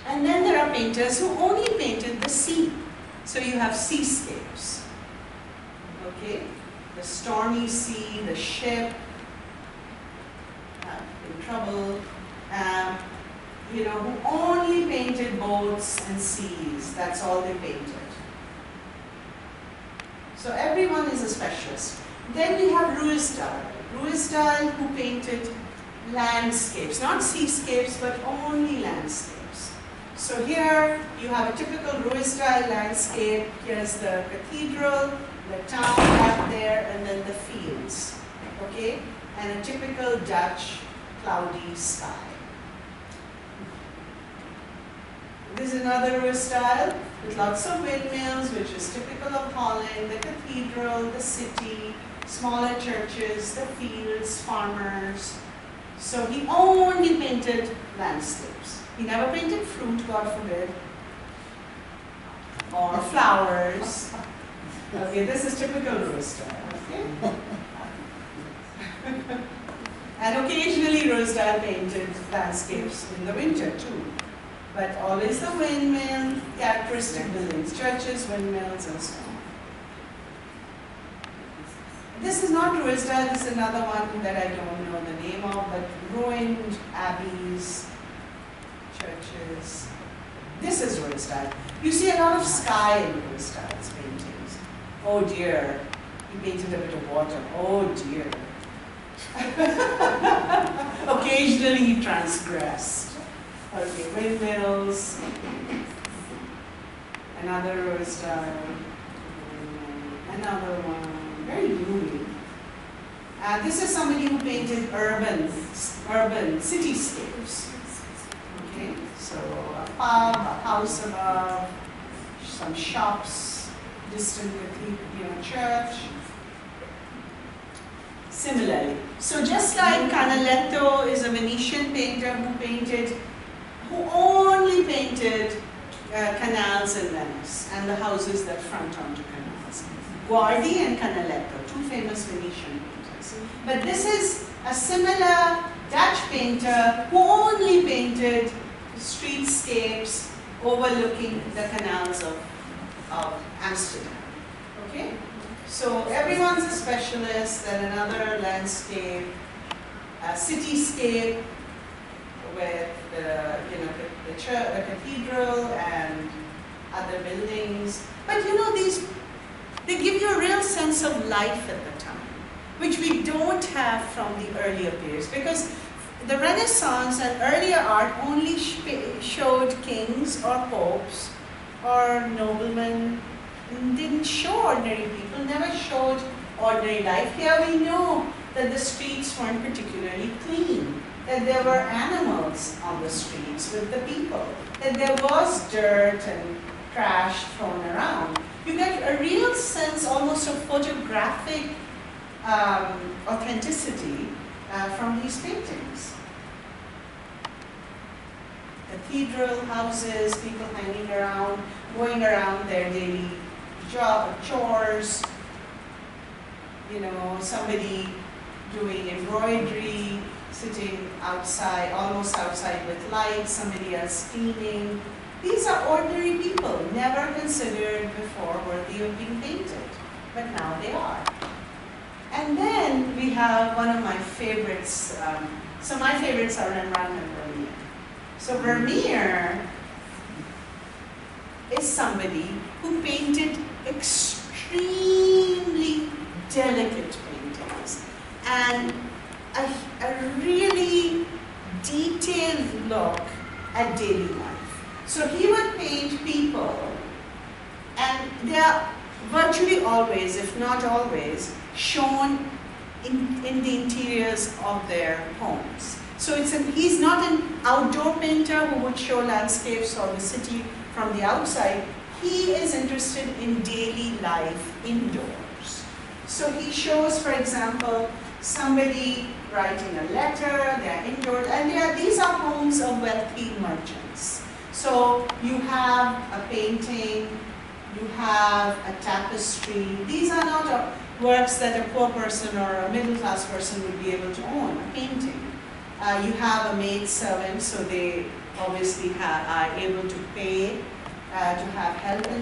And then there are painters who only painted the sea. So you have seascapes. Okay? The stormy sea, the ship, in trouble, you know, who only painted boats and seas. That's all they painted. So everyone is a specialist. Then we have Ruisdael. Ruisdael who painted landscapes, not seascapes, but only landscapes. So here you have a typical Ruisdael landscape. Here's the cathedral, the town out there, and then the fields. Okay? And a typical Dutch cloudy sky. This is another Ruisdael with lots of windmills, which is typical of Holland, the cathedral, the city, smaller churches, the fields, farmers. So he only painted landscapes. He never painted fruit, God forbid, or flowers. Okay, this is typical Ruisdael. Okay? And occasionally Ruisdael painted landscapes in the winter too. But always the windmill, characteristic buildings, churches, windmills, and so on. This is not Ruisdael, this is another one that I don't know the name of, but ruined abbeys, churches. This is Ruisdael. You see a lot of sky in Ruisdael's paintings. Oh dear, he painted a bit of water. Oh dear. Occasionally he transgressed. Okay, windmills, another Ruisdael, another one, very gloomy. This is somebody who painted urban cityscapes. Okay, so a pub, a house above, some shops, distant church. Similarly, so just like Canaletto is a Venetian painter who only painted canals in Venice and the houses that front onto canals. Guardi and Canaletto, two famous Venetian painters. But this is a similar Dutch painter who only painted streetscapes overlooking the canals of Amsterdam. Okay? So everyone's a specialist, and another landscape, a cityscape with the church, the cathedral, and other buildings. But you know, they give you a real sense of life at the time, which we don't have from the earlier periods, because the Renaissance and earlier art only showed kings or popes or noblemen, and didn't show ordinary people, never showed ordinary life. Here we know that the streets weren't particularly clean, that there were animals on the streets with the people, that there was dirt and trash thrown around. You get a real sense, almost of photographic authenticity from these paintings. Cathedral, houses, people hanging around, going around their daily chores, you know, somebody doing embroidery, sitting outside, almost outside with lights, somebody else cleaning. These are ordinary people, never considered before worthy of being painted, but now they are. And then we have one of my favorites. So my favorites are Rembrandt and Vermeer. So Vermeer is somebody who painted extremely delicate paintings and a really detailed look at daily life. So he would paint people, and they are virtually always, if not always, shown in the interiors of their homes. So he's not an outdoor painter who would show landscapes or the city from the outside. He is interested in daily life indoors. So he shows, for example, somebody writing a letter, they're indoors, and these are homes of wealthy merchants. So you have a painting, you have a tapestry. These are not works that a poor person or a middle-class person would be able to own, a painting. You have a maid servant, so they obviously are able to pay to have help in